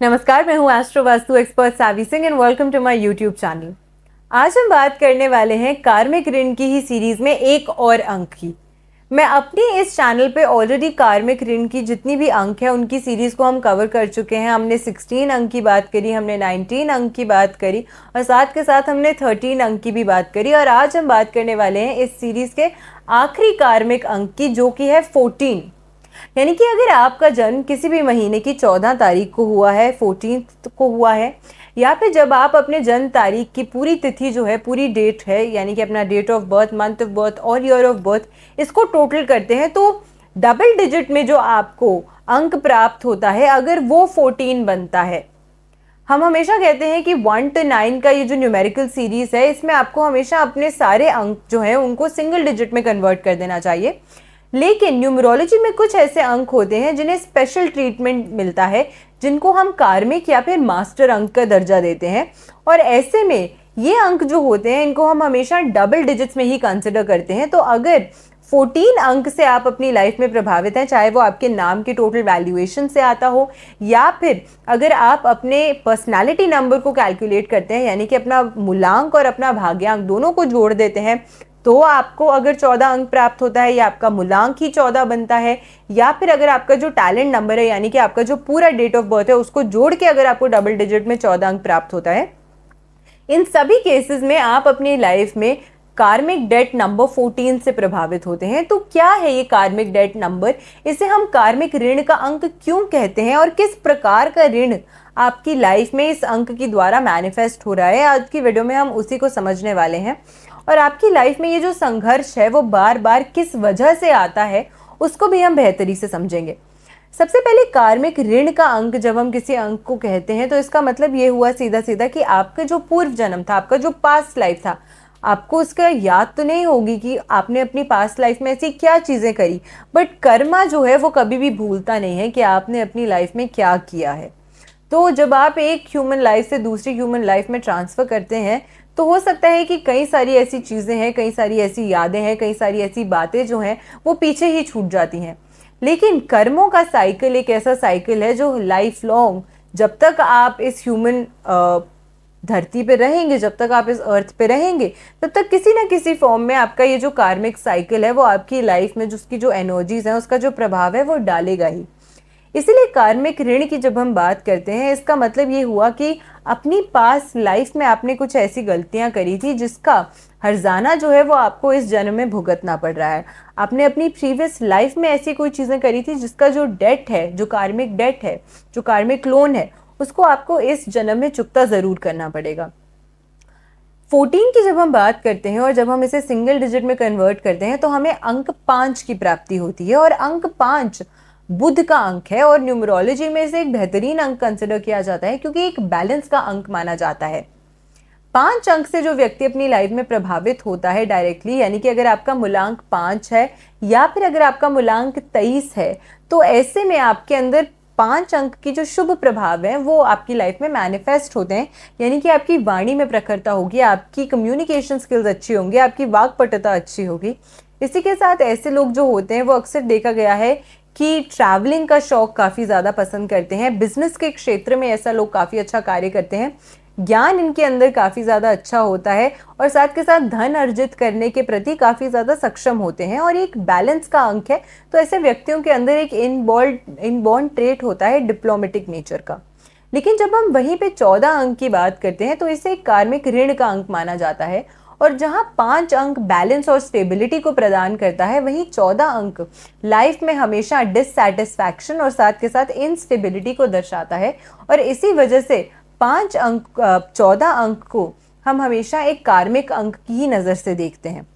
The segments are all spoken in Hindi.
नमस्कार, मैं हूँ astro vastu expert Savi Singh and welcome to my YouTube channel. आज हम बात करने वाले हैं कार्मिक ऋण की ही सीरीज में एक और अंक की। मैं अपनी इस चैनल पे ऑलरेडी कार्मिक ऋण की जितनी भी अंक है उनकी सीरीज को हम कवर कर चुके हैं। हमने 16 अंक की बात करी, हमने 19 अंक की बात करी और साथ के साथ हमने 13 अंक की भी बात करी। और आज हम बात करने वाले हैं इस सीरीज के आखिरी कार्मिक अंक की, जो कि है 14। यानी कि अगर आपका जन्म किसी भी महीने की 14 तारीख को हुआ है, 14 को हुआ है, या फिर जब आप अपने जन्म तारीख की पूरी तिथि जो है, पूरी डेट है, यानी कि अपना date of birth, month of birth और ईयर ऑफ बर्थ, इसको टोटल करते हैं तो डबल डिजिट में जो आपको अंक प्राप्त होता है, अगर वो 14 बनता है। हम हमेशा कहते हैं कि 1 to 9 का ये जो न्यूमेरिकल सीरीज है, इसमें आपको हमेशा अपने सारे अंक जो है उनको सिंगल डिजिट में कन्वर्ट कर देना चाहिए। लेकिन न्यूमरोलॉजी में कुछ ऐसे अंक होते हैं जिन्हें स्पेशल ट्रीटमेंट मिलता है, जिनको हम कार्मिक या फिर मास्टर अंक का दर्जा देते हैं। और ऐसे में ये अंक जो होते हैं, इनको हम हमेशा डबल डिजिट्स में ही कंसिडर करते हैं। तो अगर 14 अंक से आप अपनी लाइफ में प्रभावित हैं, चाहे वो आपके नाम की टोटल वैल्यूएशन से आता हो, या फिर अगर आप अपने पर्सनालिटी नंबर को कैलकुलेट करते हैं, यानी कि अपना मूलांक और अपना भाग्यांक दोनों को जोड़ देते हैं, तो आपको अगर 14 अंक प्राप्त होता है या आपका मूलांक ही 14 बनता है, या फिर अगर आपका जो टैलेंट नंबर है, यानी कि आपका जो पूरा डेट ऑफ बर्थ है, उसको जोड़ के अगर आपको डबल डिजिट में 14 अंक प्राप्त होता है, इन सभी केसेस में आप अपनी लाइफ में कार्मिक डेट नंबर 14 से प्रभावित होते हैं। तो क्या है ये कार्मिक डेट नंबर? इसे हम कार्मिक ऋण का अंक क्यों कहते हैं और किस प्रकार का ऋण आपकी लाइफ में इस अंक के द्वारा मैनिफेस्ट हो रहा है, आज की वीडियो में हम उसी को समझने वाले हैं। और आपकी लाइफ में ये जो संघर्ष है वो बार बार किस वजह से आता है, उसको भी हम बेहतरी से समझेंगे। सबसे पहले कार्मिक ऋण का अंक, जब हम किसी अंक को कहते हैं तो इसका मतलब ये हुआ सीधा सीधा कि आपका जो पूर्व जन्म था, आपका जो पास्ट लाइफ था, आपको उसका याद तो नहीं होगी कि आपने अपनी पास्ट लाइफ में ऐसी क्या चीज़ें करी, बट कर्मा जो है वो कभी भी भूलता नहीं है कि आपने अपनी लाइफ में क्या किया है। तो जब आप एक ह्यूमन लाइफ से दूसरी ह्यूमन लाइफ में ट्रांसफ़र करते हैं, तो हो सकता है कि कई सारी ऐसी चीज़ें हैं, कई सारी ऐसी यादें हैं, कई सारी ऐसी बातें जो हैं वो पीछे ही छूट जाती हैं। लेकिन कर्मों का साइकिल एक ऐसा साइकिल है जो लाइफ लॉन्ग, जब तक आप इस ह्यूमन धरती पे रहेंगे, जब तक आप इस अर्थ पे रहेंगे, तब तक किसी ना किसी फॉर्म में आपका ये जो कार्मिक साइकिल है वो आपकी लाइफ में, जिसकी जो एनर्जीज हैं, उसका जो प्रभाव है वो डालेगा ही। इसीलिए कार्मिक ऋण की जब हम बात करते हैं, इसका मतलब ये हुआ कि अपनी पास लाइफ में आपने कुछ ऐसी गलतियां करी थी जिसका हर्जाना जो है वो आपको इस जन्म में भुगतना पड़ रहा है। आपने अपनी प्रीवियस लाइफ में ऐसी कोई चीज़ें करी थी जिसका जो डेट है, जो कार्मिक डेट है, जो कार्मिक लोन है, उसको आपको इस जन्म में चुकता ज़रूर करना पड़ेगा। 14 की जब हम बात करते हैं और जब हम इसे सिंगल डिजिट में कन्वर्ट करते हैं, तो हमें अंक 5 की प्राप्ति होती है। और अंक 5 बुध का अंक है और न्यूमरोलॉजी में इसे एक बेहतरीन अंक कंसिडर किया जाता है, क्योंकि एक बैलेंस का अंक माना जाता है। 5 अंक से जो व्यक्ति अपनी लाइफ में प्रभावित होता है डायरेक्टली, यानी कि अगर आपका मूलांक 5 है या फिर अगर आपका मूलांक 23 है, तो ऐसे में आपके अंदर 5 अंक की जो शुभ प्रभाव है वो आपकी लाइफ में मैनिफेस्ट होते हैं। यानी कि आपकी वाणी में प्रखरता होगी, आपकी कम्युनिकेशन स्किल्स अच्छी होंगी, आपकी वाक्पटुता अच्छी होगी। इसी के साथ ऐसे लोग जो होते हैं वो अक्सर देखा गया है कि ट्रैवलिंग का शौक काफ़ी ज़्यादा पसंद करते हैं। बिजनेस के क्षेत्र में ऐसा लोग काफ़ी अच्छा कार्य करते हैं। ज्ञान इनके अंदर काफ़ी ज़्यादा अच्छा होता है और साथ के साथ धन अर्जित करने के प्रति काफ़ी ज़्यादा सक्षम होते हैं। और एक बैलेंस का अंक है, तो ऐसे व्यक्तियों के अंदर एक इनबॉर्न ट्रेट होता है डिप्लोमेटिक नेचर का। लेकिन जब हम वहीं पे 14 अंक की बात करते हैं, तो इसे एक कार्मिक ऋण का अंक माना जाता है। और जहां 5 अंक बैलेंस और स्टेबिलिटी को प्रदान करता है, वहीं 14 अंक लाइफ में हमेशा डिससैटिस्फैक्शन और साथ के साथ इनस्टेबिलिटी को दर्शाता है। और इसी वजह से 14 अंक को हम हमेशा एक कार्मिक अंक की ही नज़र से देखते हैं।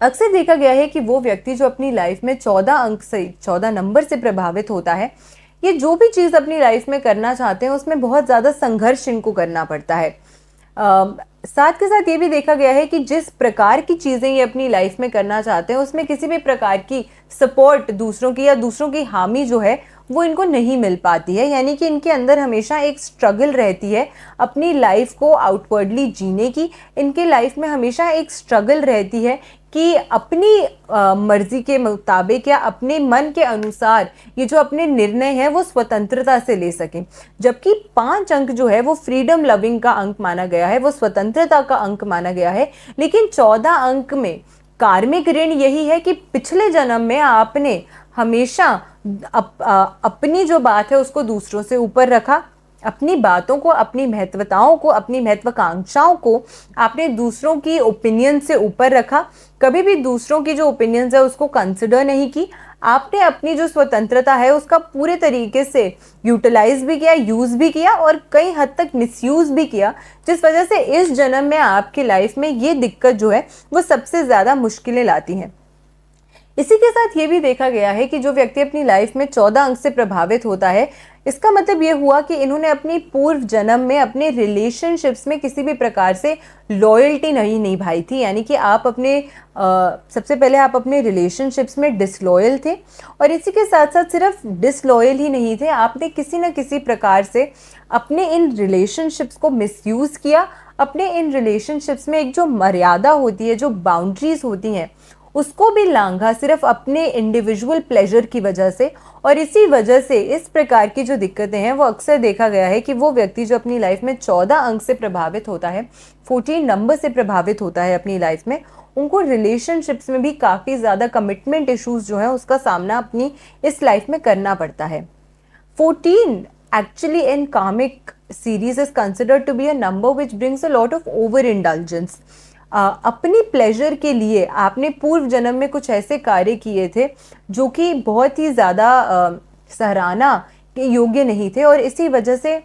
अक्सर देखा गया है कि वो व्यक्ति जो अपनी लाइफ में 14 अंक से, 14 नंबर से प्रभावित होता है, ये जो भी चीज़ अपनी लाइफ में करना चाहते हैं उसमें बहुत ज़्यादा संघर्ष इनको करना पड़ता है। साथ के साथ ये भी देखा गया है कि जिस प्रकार की चीज़ें ये अपनी लाइफ में करना चाहते हैं, उसमें किसी भी प्रकार की सपोर्ट दूसरों की या दूसरों की हामी जो है वो इनको नहीं मिल पाती है। यानी कि इनके अंदर हमेशा एक स्ट्रगल रहती है अपनी लाइफ को आउटवर्डली जीने की। इनके लाइफ में हमेशा एक स्ट्रगल रहती है कि अपनी मर्जी के मुताबिक या अपने मन के अनुसार ये जो अपने निर्णय हैं वो स्वतंत्रता से ले सकें। जबकि 5 अंक जो है वो फ्रीडम लविंग का अंक माना गया है, वो स्वतंत्रता का अंक माना गया है। लेकिन 14 अंक में कार्मिक ऋण यही है कि पिछले जन्म में आपने हमेशा अपनी जो बात है उसको दूसरों से ऊपर रखा, अपनी बातों को, अपनी महत्वताओं को, अपनी महत्वाकांक्षाओं को आपने दूसरों की ओपिनियन से ऊपर रखा। कभी भी दूसरों की जो ओपिनियंस है उसको कंसिडर नहीं की। आपने अपनी जो स्वतंत्रता है उसका पूरे तरीके से यूटिलाइज भी किया, यूज भी किया और कई हद तक मिसयूज भी किया, जिस वजह से इस जन्म में आपकी लाइफ में ये दिक्कत जो है वो सबसे ज़्यादा मुश्किलें लाती हैं। इसी के साथ ये भी देखा गया है कि जो व्यक्ति अपनी लाइफ में 14 अंक से प्रभावित होता है, इसका मतलब ये हुआ कि इन्होंने अपनी पूर्व जन्म में अपने रिलेशनशिप्स में किसी भी प्रकार से लॉयल्टी नहीं निभाई थी। यानी कि आप अपने सबसे पहले आप अपने रिलेशनशिप्स में डिसलॉयल थे, और इसी के साथ साथ सिर्फ डिसलॉयल ही नहीं थे, आपने किसी न किसी प्रकार से अपने इन रिलेशनशिप्स को मिसयूज़ किया। अपने इन रिलेशनशिप्स में एक जो मर्यादा होती है, जो बाउंड्रीज होती हैं, उसको भी लांघा सिर्फ अपने इंडिविजुअल प्लेजर की वजह से। और इसी वजह से इस प्रकार की जो दिक्कतें हैं वो अक्सर देखा गया है कि वो व्यक्ति जो अपनी लाइफ में 14 अंक से प्रभावित होता है, 14 नंबर से प्रभावित होता है अपनी लाइफ में, उनको रिलेशनशिप्स में भी काफ़ी ज़्यादा कमिटमेंट इश्यूज जो है उसका सामना अपनी इस लाइफ में करना पड़ता है। 14 actually in karmic series is considered to be a number which brings a lot of overindulgence. अपनी प्लेजर के लिए आपने पूर्व जन्म में कुछ ऐसे कार्य किए थे जो कि बहुत ही ज़्यादा सराहना के योग्य नहीं थे, और इसी वजह से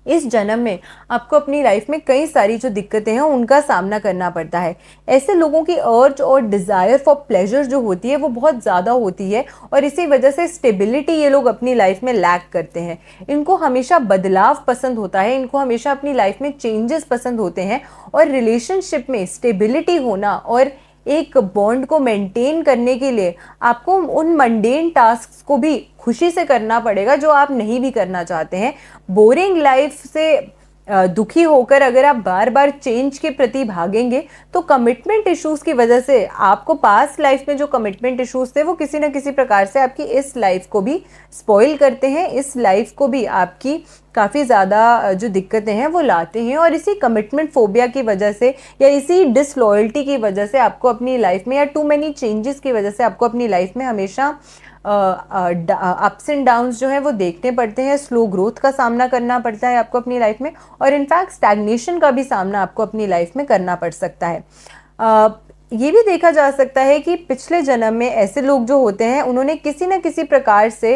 इस जन्म में आपको अपनी लाइफ में कई सारी जो दिक्कतें हैं उनका सामना करना पड़ता है। ऐसे लोगों की अर्ज और डिज़ायर फॉर प्लेजर जो होती है वो बहुत ज़्यादा होती है, और इसी वजह से स्टेबिलिटी ये लोग अपनी लाइफ में लैक करते हैं। इनको हमेशा बदलाव पसंद होता है, इनको हमेशा अपनी लाइफ में चेंजेस पसंद होते हैं, और रिलेशनशिप में स्टेबिलिटी होना और एक बॉन्ड को मेंटेन करने के लिए आपको उन मंडेन टास्क को भी खुशी से करना पड़ेगा जो आप नहीं भी करना चाहते हैं। बोरिंग लाइफ से दुखी होकर अगर आप बार बार चेंज के प्रति भागेंगे तो कमिटमेंट इश्यूज की वजह से आपको पास्ट लाइफ में जो कमिटमेंट इश्यूज थे वो किसी न किसी प्रकार से आपकी इस लाइफ को भी स्पॉइल करते हैं, इस लाइफ को भी आपकी काफ़ी ज़्यादा जो दिक्कतें हैं वो लाते हैं। और इसी कमिटमेंट फोबिया की वजह से या इसी डिसलॉयल्टी की वजह से आपको अपनी लाइफ में, या टू मैनी चेंजेस की वजह से आपको अपनी लाइफ में हमेशा अप्स एंड डाउन्स जो है वो देखने पड़ते हैं। स्लो ग्रोथ का सामना करना पड़ता है आपको अपनी लाइफ में, और इनफैक्ट स्टैग्नेशन का भी सामना आपको अपनी लाइफ में करना पड़ सकता है। ये भी देखा जा सकता है कि पिछले जन्म में ऐसे लोग जो होते हैं उन्होंने किसी न किसी प्रकार से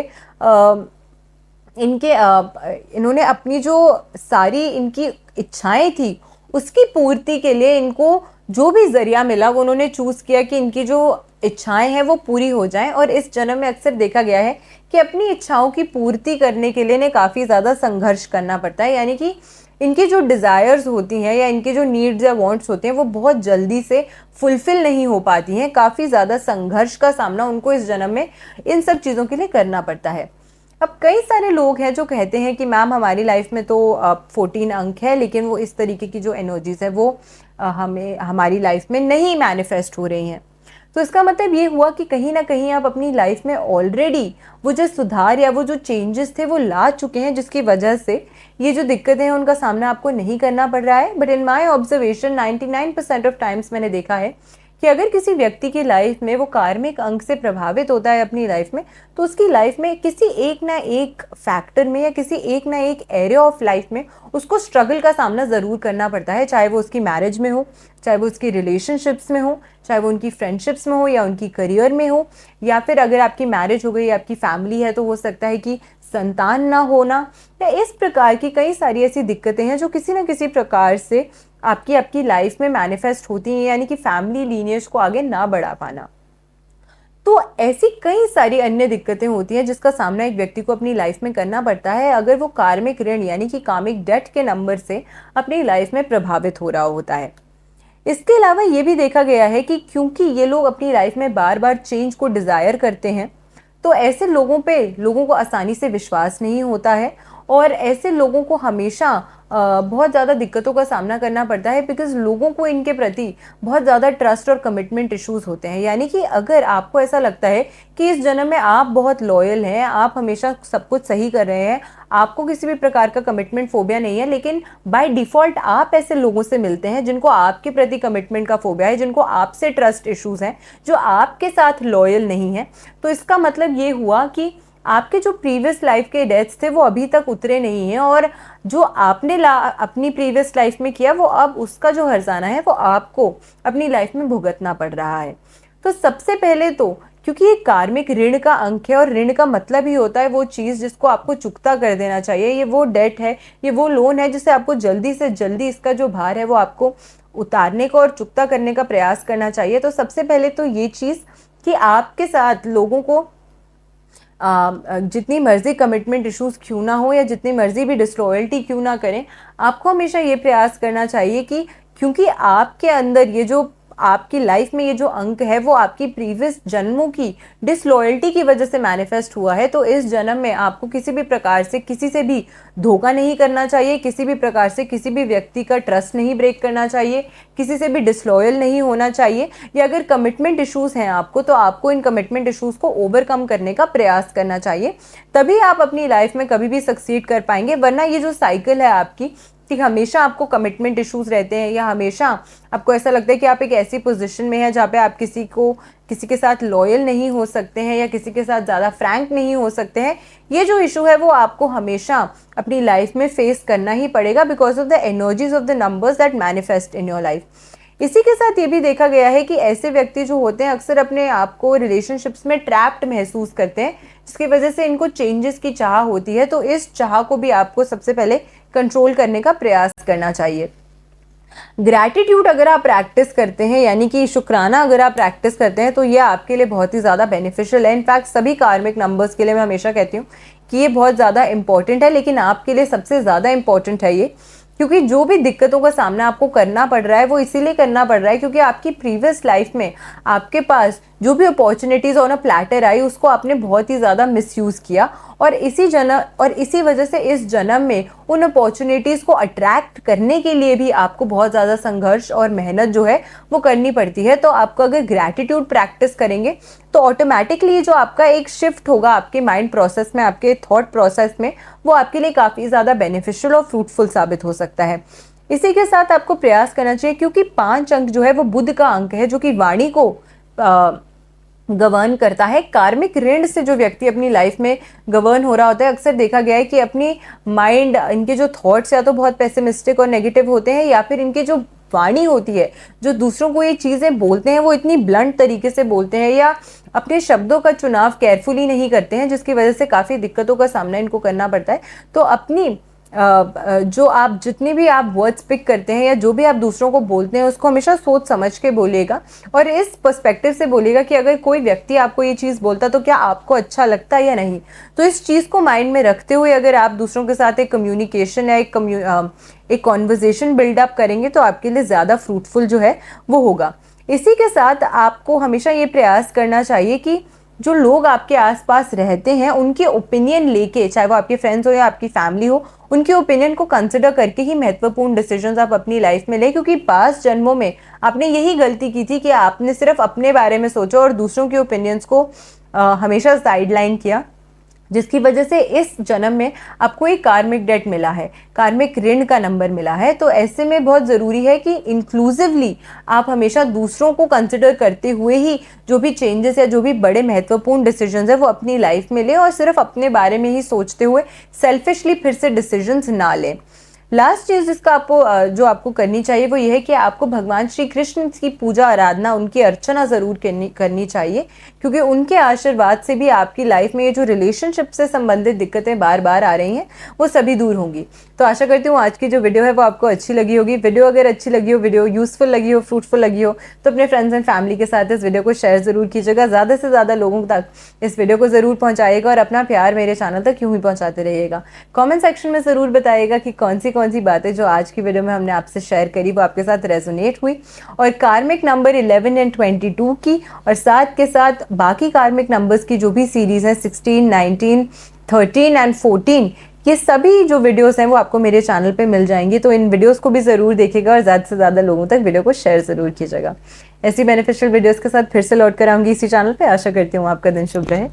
इन्होंने अपनी जो सारी इनकी इच्छाएं थी उसकी पूर्ति के लिए इनको जो भी जरिया मिला वो उन्होंने चूज़ किया कि इनकी जो इच्छाएं हैं वो पूरी हो जाएं। और इस जन्म में अक्सर देखा गया है कि अपनी इच्छाओं की पूर्ति करने के लिए इन्हें काफ़ी ज़्यादा संघर्ष करना पड़ता है। यानी कि इनकी जो डिज़ायर्स होती हैं या इनके जो नीड्स या वांट्स होते हैं वो बहुत जल्दी से फुलफिल नहीं हो पाती हैं। काफ़ी ज़्यादा संघर्ष का सामना उनको इस जन्म में इन सब चीज़ों के लिए करना पड़ता है। अब कई सारे लोग हैं जो कहते हैं कि मैम हमारी लाइफ में तो 14 अंक है, लेकिन वो इस तरीके की जो एनर्जीज है वो हमें हमारी लाइफ में नहीं मैनिफेस्ट हो रही हैं। तो इसका मतलब ये हुआ कि कहीं ना कहीं आप अपनी लाइफ में ऑलरेडी वो जो सुधार या वो जो चेंजेस थे वो ला चुके हैं, जिसकी वजह से ये जो दिक्कतें हैं उनका सामना आपको नहीं करना पड़ रहा है। But in my observation 99% of times मैंने देखा है कि अगर किसी व्यक्ति की लाइफ में वो कार्मिक अंक से प्रभावित होता है अपनी लाइफ में, तो उसकी लाइफ में किसी एक ना एक फैक्टर में या किसी एक ना एक एरिया ऑफ लाइफ में उसको स्ट्रगल का सामना ज़रूर करना पड़ता है। चाहे वो उसकी मैरिज में हो, चाहे वो उसकी रिलेशनशिप्स में हो, चाहे वो उनकी फ्रेंडशिप्स में हो या उनकी करियर में हो, या फिर अगर आपकी मैरिज हो गई, आपकी फैमिली है, तो हो सकता है कि संतान ना होना, या इस प्रकार की कई सारी ऐसी दिक्कतें हैं जो किसी न किसी प्रकार से आपकी लाइफ में मैनिफेस्ट होती हैं, यानी कि फैमिली लीनिएज को आगे ना बढ़ा पाना। तो ऐसी कई सारी अन्य दिक्कतें होती हैं जिसका सामना एक व्यक्ति को अपनी लाइफ में करना पड़ता है अगर वो कार्मिक ऋण यानी कि कार्मिक डेट के नंबर से अपनी लाइफ में प्रभावित हो रहा होता है। इसके अलावा ये भी देखा गया है कि क्योंकि ये लोग अपनी लाइफ में बार बार चेंज को डिज़ायर करते हैं, तो ऐसे लोगों को आसानी से विश्वास नहीं होता है, और ऐसे लोगों को हमेशा बहुत ज़्यादा दिक्कतों का सामना करना पड़ता है, बिकॉज लोगों को इनके प्रति बहुत ज़्यादा ट्रस्ट और कमिटमेंट इश्यूज होते हैं। यानी कि अगर आपको ऐसा लगता है कि इस जन्म में आप बहुत लॉयल हैं, आप हमेशा सब कुछ सही कर रहे हैं, आपको किसी भी प्रकार का कमिटमेंट फोबिया नहीं है, लेकिन बाय डिफॉल्ट आप ऐसे लोगों से मिलते हैं जिनको आपके प्रति कमिटमेंट का फोबिया है, जिनको आपसे ट्रस्ट इश्यूज हैं, जो आपके साथ लॉयल नहीं है, तो इसका मतलब ये हुआ कि आपके जो प्रीवियस लाइफ के डेथ्स थे वो अभी तक उतरे नहीं हैं, और जो आपने अपनी प्रीवियस लाइफ में किया वो अब उसका जो हर्जाना है वो आपको अपनी लाइफ में भुगतना पड़ रहा है। तो सबसे पहले तो क्योंकि ये कार्मिक ऋण का अंक है, और ऋण का मतलब ही होता है वो चीज़ जिसको आपको चुकता कर देना चाहिए, ये वो डेट है, ये वो लोन है जिसे आपको जल्दी से जल्दी इसका जो भार है वो आपको उतारने का और चुकता करने का प्रयास करना चाहिए। तो सबसे पहले तो ये चीज़ कि आपके साथ लोगों को जितनी मर्जी कमिटमेंट इश्यूज क्यों ना हो या जितनी मर्जी भी डिसलॉयल्टी क्यों ना करें, आपको हमेशा ये प्रयास करना चाहिए कि क्योंकि आपके अंदर ये जो आपकी लाइफ में ये जो अंक है वो आपकी प्रीवियस जन्मों की डिसलॉयल्टी की वजह से मैनिफेस्ट हुआ है, तो इस जन्म में आपको किसी भी प्रकार से किसी से भी धोखा नहीं करना चाहिए, किसी भी प्रकार से किसी भी व्यक्ति का ट्रस्ट नहीं ब्रेक करना चाहिए, किसी से भी डिसलॉयल नहीं होना चाहिए, या अगर कमिटमेंट इश्यूज हैं आपको तो आपको इन कमिटमेंट इश्यूज को ओवरकम करने का प्रयास करना चाहिए, तभी आप अपनी लाइफ में कभी भी सक्सीड कर पाएंगे। वरना ये जो साइकिल है आपकी कि हमेशा आपको कमिटमेंट इश्यूज रहते हैं, या हमेशा आपको ऐसा लगता है कि आप एक ऐसी पोजीशन में हैं जहाँ पे आप किसी के साथ लॉयल नहीं हो सकते हैं या किसी के साथ ज़्यादा फ्रैंक नहीं हो सकते हैं, ये जो इशू है वो आपको हमेशा अपनी लाइफ में फेस करना ही पड़ेगा, because of the energies of the numbers that manifest in your life. इसी के साथ ये भी देखा गया है कि ऐसे व्यक्ति जो होते हैं अक्सर अपने आप को रिलेशनशिप्स में ट्रैप्ड महसूस करते हैं, जिसकी वजह से इनको चेंजेस की चाह होती है। तो इस चाह को भी आपको सबसे पहले कंट्रोल करने का प्रयास करना चाहिए। ग्रैटिट्यूड अगर आप प्रैक्टिस करते हैं, यानी कि शुक्राना अगर आप प्रैक्टिस करते हैं, तो ये आपके लिए बहुत ही ज़्यादा बेनिफिशियल है। इनफैक्ट सभी कार्मिक नंबर्स के लिए मैं हमेशा कहती हूँ कि ये बहुत ज़्यादा इंपॉर्टेंट है, लेकिन आपके लिए सबसे ज़्यादा इंपॉर्टेंट है ये, क्योंकि जो भी दिक्कतों का सामना आपको करना पड़ रहा है वो इसीलिए करना पड़ रहा है क्योंकि आपकी प्रीवियस लाइफ में आपके पास जो भी अपॉर्चुनिटीज़ ऑन अ प्लेटर आई उसको आपने बहुत ही ज़्यादा मिसयूज़ किया, और इसी वजह से इस जन्म में उन अपॉर्चुनिटीज़ को अट्रैक्ट करने के लिए भी आपको बहुत ज़्यादा संघर्ष और मेहनत जो है वो करनी पड़ती है। तो आपको अगर ग्रैटिट्यूड प्रैक्टिस करेंगे तो ऑटोमेटिकली जो आपका एक शिफ्ट होगा आपके माइंड प्रोसेस में, आपके थॉट प्रोसेस में, वो आपके लिए काफ़ी ज़्यादा बेनिफिशियल और फ्रूटफुल साबित हो सकता है। इसी के साथ आपको प्रयास करना चाहिए, क्योंकि 5 अंक जो है वो बुध का अंक है जो कि वाणी को गवर्न करता है। कार्मिक ऋण से जो व्यक्ति अपनी लाइफ में गवर्न हो रहा होता है, अक्सर देखा गया है कि अपनी माइंड, इनके जो थॉट्स या तो बहुत पेसिमिस्टिक और नेगेटिव होते हैं, या फिर इनकी जो वाणी होती है, जो दूसरों को ये चीज़ें बोलते हैं वो इतनी ब्लंट तरीके से बोलते हैं या अपने शब्दों का चुनाव केयरफुली नहीं करते हैं, जिसकी वजह से काफ़ी दिक्कतों का सामना इनको करना पड़ता है। तो अपनी जो आप जितने भी आप वर्ड्स पिक करते हैं या जो भी आप दूसरों को बोलते हैं उसको हमेशा सोच समझ के बोलिएगा, और इस पर्सपेक्टिव से बोलिएगा कि अगर कोई व्यक्ति आपको ये चीज़ बोलता तो क्या आपको अच्छा लगता है या नहीं। तो इस चीज़ को माइंड में रखते हुए अगर आप दूसरों के साथ एक कम्युनिकेशन या एक कॉन्वर्जेशन बिल्डअप करेंगे तो आपके लिए ज़्यादा फ्रूटफुल जो है वो होगा। इसी के साथ आपको हमेशा ये प्रयास करना चाहिए कि जो लोग आपके आसपास रहते हैं उनके ओपिनियन लेके, चाहे वो आपके फ्रेंड्स हो या आपकी फैमिली हो, उनके ओपिनियन को कंसिडर करके ही महत्वपूर्ण डिसीजंस आप अपनी लाइफ में लें, क्योंकि पास्ट जन्मों में आपने यही गलती की थी कि आपने सिर्फ अपने बारे में सोचा और दूसरों के ओपिनियंस को हमेशा साइडलाइन किया, जिसकी वजह से इस जन्म में आपको एक कार्मिक डेट मिला है, कार्मिक ऋण का नंबर मिला है। तो ऐसे में बहुत ज़रूरी है कि इंक्लूसिवली आप हमेशा दूसरों को कंसिडर करते हुए ही जो भी चेंजेस या जो भी बड़े महत्वपूर्ण डिसीजंस है वो अपनी लाइफ में लें, और सिर्फ अपने बारे में ही सोचते हुए सेल्फिशली फिर से डिसीजंस ना लें। लास्ट चीज़ जिसका जो आपको करनी चाहिए वो ये है कि आपको भगवान श्री कृष्ण की पूजा आराधना, उनकी अर्चना ज़रूर करनी चाहिए, क्योंकि उनके आशीर्वाद से भी आपकी लाइफ में ये जो रिलेशनशिप से संबंधित दिक्कतें बार बार आ रही हैं वो सभी दूर होंगी। तो आशा करती हूँ आज की जो वीडियो है वो आपको अच्छी लगी होगी। वीडियो अगर अच्छी लगी हो, वीडियो यूजफुल लगी हो, फ्रूटफुल लगी हो, तो अपने फ्रेंड्स एंड फैमिली के साथ इस वीडियो को शेयर ज़रूर कीजिएगा, ज़्यादा से ज़्यादा लोगों तक इस वीडियो को ज़रूर पहुँचाइएगा, और अपना प्यार मेरे चैनल तक यूँ ही पहुँचाते रहिएगा। कॉमेंट सेक्शन में ज़रूर बताइएगा कि कौन सी बातें जो आज की वीडियो में हमने आपसे शेयर करी वो आपके साथ रेजोनेट हुई, और कार्मिक नंबर 11 एंड 22 की, और साथ के साथ बाकी कार्मिक नंबर्स की जो भी सीरीज़ हैं 16, 19, 13 एंड 14 ये सभी जो वीडियोस हैं वो आपको मेरे चैनल पे मिल जाएंगी, तो इन वीडियोस को भी ज़रूर देखिएगा और ज़्यादा से ज़्यादा लोगों तक वीडियो को शेयर ज़रूर कीजिएगा। ऐसी बेनिफिशियल वीडियोस के साथ फिर से लौट कर आऊँगी इसी चैनल पे। आशा करती हूँ आपका दिन शुभ रहे।